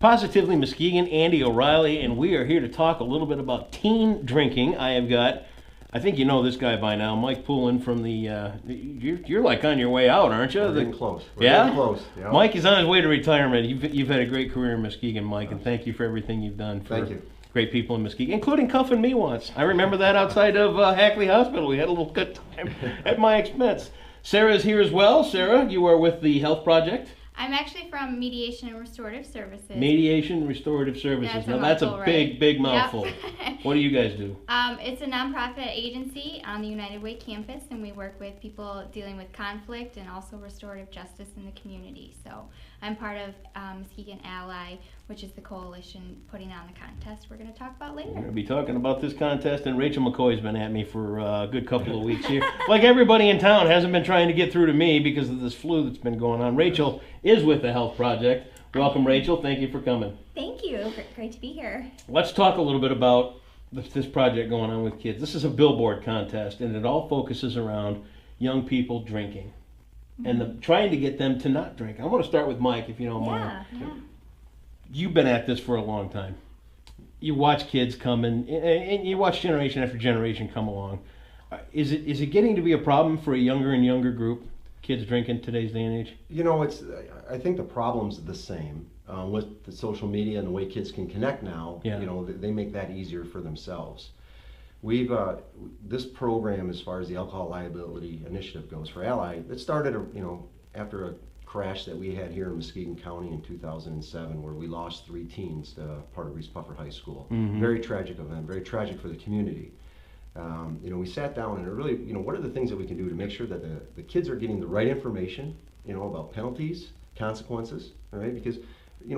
Positively Muskegon, Andy O'Reilly, and we are here to talk a little bit about teen drinking. I have got, I think you know this guy by now, Mike Poulin from the, you're like on your way out, aren't you? We're getting close. We're yeah? getting close. Yep. Mike is on his way to retirement. You've had a great career in Muskegon, Mike, and thank you for everything you've done for Thank you. great people in Muskegon, including cuffing me once. I remember that outside of Hackley Hospital. We had a little good time at my expense. Sarah's here as well. Sarah, you are with the Health Project. I'm actually from Mediation and Restorative Services. Mediation and Restorative Services. Now that's a big mouthful. Yep. What do you guys do? It's a nonprofit agency on the United Way campus, and we work with people dealing with conflict and also restorative justice in the community. So I'm part of Muskegon ALI, which is the coalition putting on the contest we're going to talk about later. We're going to be talking about this contest, and Rachel McCoy's been at me for a good couple of weeks here. Like everybody in town hasn't been trying to get through to me because of this flu that's been going on. Rachel is with the Health Project. Welcome, Rachel. Thank you for coming. Thank you. Great to be here. Let's talk a little bit about this project going on with kids. This is a billboard contest, and it all focuses around young people drinking and trying to get them to not drink. I want to start with Mike, if you don't mind. Yeah. You've been at this for a long time. You watch kids come and you watch generation after generation come along. Is it getting to be a problem for a younger and younger group, kids drinking today's day and age? You know, I think the problem's the same with the social media and the way kids can connect now. Yeah. You know, they make that easier for themselves. We've this program, as far as the alcohol liability initiative goes for ALI, it started after a crash that we had here in Muskegon County in 2007, where we lost 3 teens to part of Reese Puffer High School. Very tragic event, very tragic for the community. We sat down and really, what are the things that we can do to make sure that the kids are getting the right information, about penalties, consequences, all right? Because,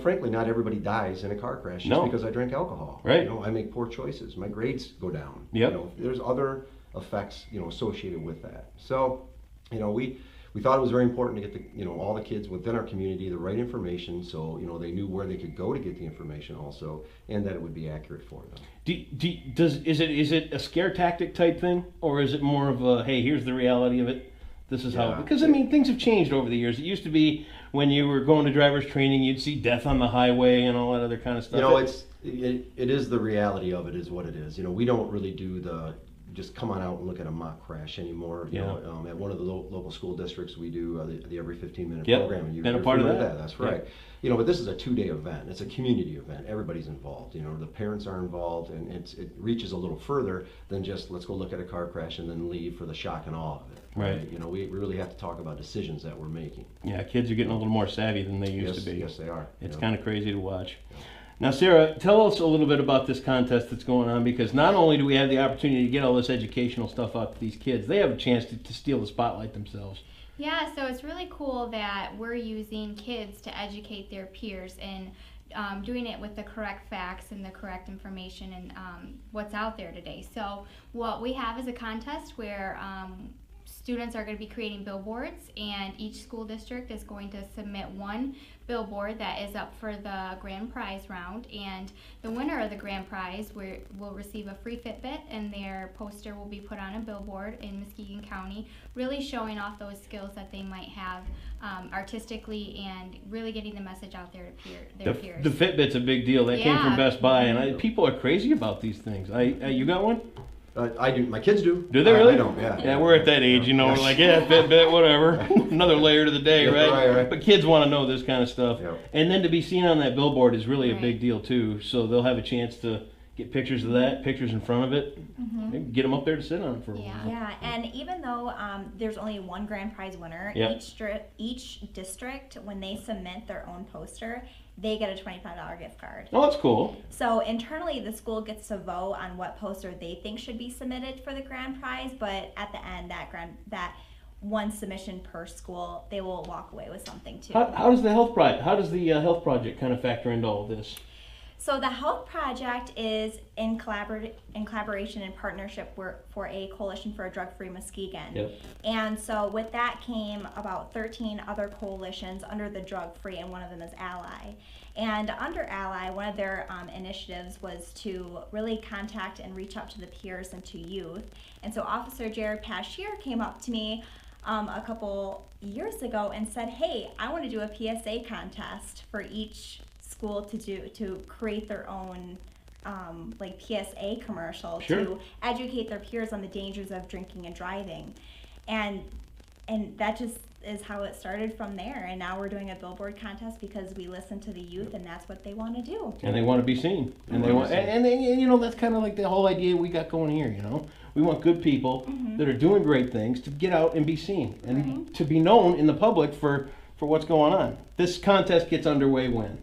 frankly, not everybody dies in a car crash just because I drink alcohol. Right. I make poor choices. My grades go down. Yep. There's other effects, associated with that. So, we thought it was very important to get all the kids within our community the right information, so they knew where they could go to get the information also, and that it would be accurate for them. Is it a scare tactic type thing, or is it more of a, hey, here's the reality of it, this is how? Because things have changed over the years. It used to be when you were going to driver's training, you'd see death on the highway and all that other kind of stuff. It is the reality of it is what it is. We don't really do the just come on out and look at a mock crash anymore. At one of the local school districts, we do the every 15-minute program. And been a part of that. That's right. But this is a 2-day event. It's a community event. Everybody's involved. The parents are involved, and it reaches a little further than just let's go look at a car crash and then leave for the shock and awe of it. Right. We really have to talk about decisions that we're making. Yeah, kids are getting a little more savvy than they used to be. Yes, they are. It's kind of crazy to watch. Now, Sarah, tell us a little bit about this contest that's going on, because not only do we have the opportunity to get all this educational stuff out to these kids, they have a chance to steal the spotlight themselves. Yeah, so it's really cool that we're using kids to educate their peers and doing it with the correct facts and the correct information and what's out there today. So what we have is a contest where students are going to be creating billboards, and each school district is going to submit one billboard that is up for the grand prize round, and the winner of the grand prize will receive a free Fitbit, and their poster will be put on a billboard in Muskegon County, really showing off those skills that they might have artistically and really getting the message out there to their peers. The Fitbit's a big deal. That came from Best Buy, and people are crazy about these things. You got one? I do. My kids do. Do they really? I don't. Yeah. Yeah, we're at that age, we're like, Fitbit, whatever. Another layer to the day, right? Right. But kids want to know this kind of stuff. Yep. And then to be seen on that billboard is really a big deal too. So they'll have a chance to get pictures of that, pictures in front of it. Maybe get them up there to sit on it for a while. Yeah, and even though there's only one grand prize winner, each district, when they submit their own poster, they get a $25 gift card. Oh, that's cool. So internally, the school gets to vote on what poster they think should be submitted for the grand prize, but at the end, that one submission per school, they will walk away with something too. How does the Health Project kind of factor into all this? So the Health Project is in collaboration and partnership for a coalition for a drug-free Muskegon. Yep. And so with that came about 13 other coalitions under the drug-free, and one of them is ALI. And under ALI, one of their initiatives was to really contact and reach out to the peers and to youth. And so Officer Jared Pashier came up to me a couple years ago and said, hey, I want to do a PSA contest for each school to create their own like PSA commercial Sure. to educate their peers on the dangers of drinking and driving, and that just is how it started from there. And now we're doing a billboard contest because we listen to the youth, and that's what they want to do. And they want to be seen, and they want, and you know, that's kind of like the whole idea we got going here. You know, we want good people that are doing great things to get out and be seen, and to be known in the public for what's going on. This contest gets underway when?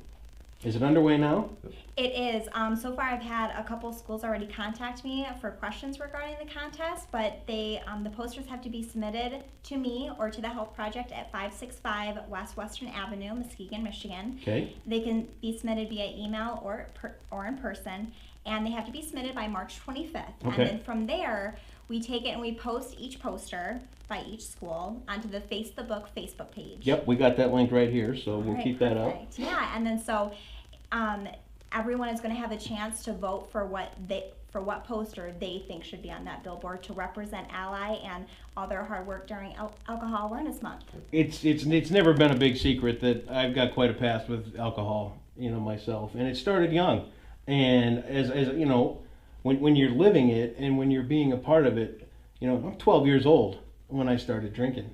Is it underway now? It is. So far, I've had a couple schools already contact me for questions regarding the contest, but the posters have to be submitted to me or to the Health Project at 565 West Western Avenue, Muskegon, Michigan. Okay. They can be submitted via email or in person, and they have to be submitted by March 25th. Okay. And then from there, we take it and we post each poster by each school onto the Facebook page. Yep, we got that link right here, so we'll keep that up. Perfect. Yeah, and then so everyone is going to have a chance to vote for what poster they think should be on that billboard to represent ALI and all their hard work during Alcohol Awareness Month. It's never been a big secret that I've got quite a past with alcohol, you know, myself, and it started young. And as you know, when you're living it and when you're being a part of it, you know, I'm 12 years old when I started drinking,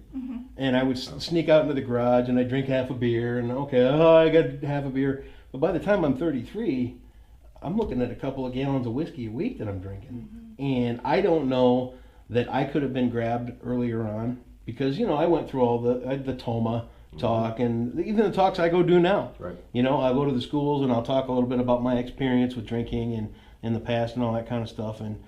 and I would sneak out into the garage and I'd drink half a beer, and okay, I got half a beer. But by the time I'm 33, I'm looking at a couple of gallons of whiskey a week that I'm drinking. And I don't know that I could have been grabbed earlier on because, you know, I went through all the TOMA talk and even the talks I go do now. Right. You know, I'll go to the schools and I'll talk a little bit about my experience with drinking and in the past and all that kind of stuff. And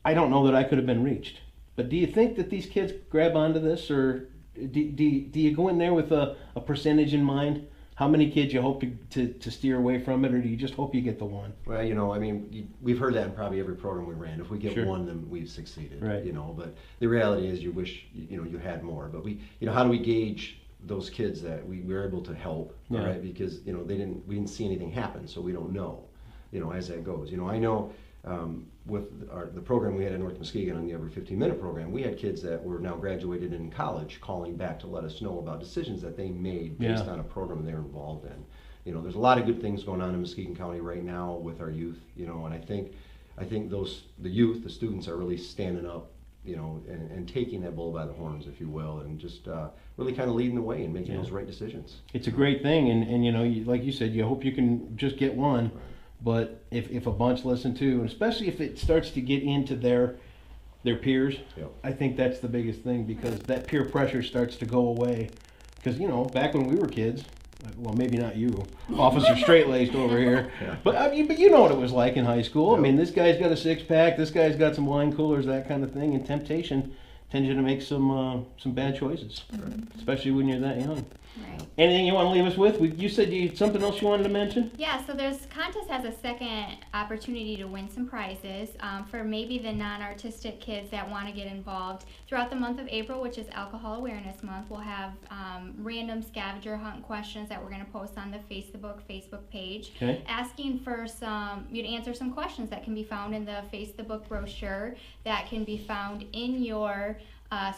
I don't know that I could have been reached. But do you think that these kids grab onto this, or do you go in there with a percentage in mind? How many kids you hope to steer away from it, or do you just hope you get the one? Well, you know, I mean, we've heard that in probably every program we ran. If we get Sure. one, then we've succeeded. Right. You know, but the reality is, you wish you had more. But we, you know, how do we gauge those kids that we were able to help? Yeah. Right? Because you know we didn't see anything happen, so we don't know. You know, as that goes. You know, I know. With the program we had in North Muskegon on the Every 15-Minute program, we had kids that were now graduated in college calling back to let us know about decisions that they made based on a program they're involved in. You know, there's a lot of good things going on in Muskegon County right now with our youth. You know, and I think the students are really standing up. You know, and taking that bull by the horns, if you will, and just really kind of leading the way and making those right decisions. It's a great thing, and you know, like you said, you hope you can just get one. Right. But if a bunch listen to, and especially if it starts to get into their peers, I think that's the biggest thing, because that peer pressure starts to go away. Because, you know, back when we were kids, well, maybe not you, Officer Straight-Laced over here, but I mean, but you know what it was like in high school. I mean, this guy's got a six-pack, this guy's got some wine coolers, that kind of thing, and temptation tends you to make some bad choices, especially when you're that young. Right. Anything you want to leave us with? You said you something else you wanted to mention? Yeah, so this contest has a second opportunity to win some prizes for maybe the non-artistic kids that want to get involved. Throughout the month of April, which is Alcohol Awareness Month, we'll have random scavenger hunt questions that we're going to post on the Facebook page, asking for you to answer some questions that can be found in the Facebook brochure that can be found in your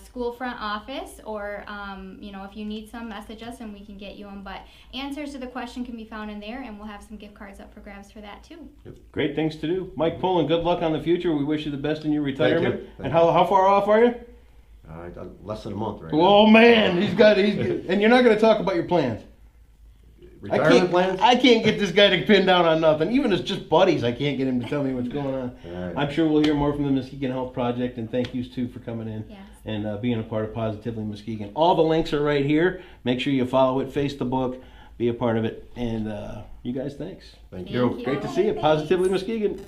school front office, or you know, if you need some, message us and we can get you them. But answers to the question can be found in there, and we'll have some gift cards up for grabs for that too. Great things to do. Mike Pullen, good luck on the future. We wish you the best in your retirement. Thank you. And how far off are you? Less than a month right Oh man, he's and you're not going to talk about your plans. Retirement plans? I can't get this guy to pin down on nothing. Even as just buddies, I can't get him to tell me what's going on. Right. I'm sure we'll hear more from the Muskegon Health Project, and thank yous too for coming in and being a part of Positively Muskegon. All the links are right here. Make sure you follow it, Facebook, be a part of it, and you guys, thanks. Thank you. Great to see you. Positively Muskegon.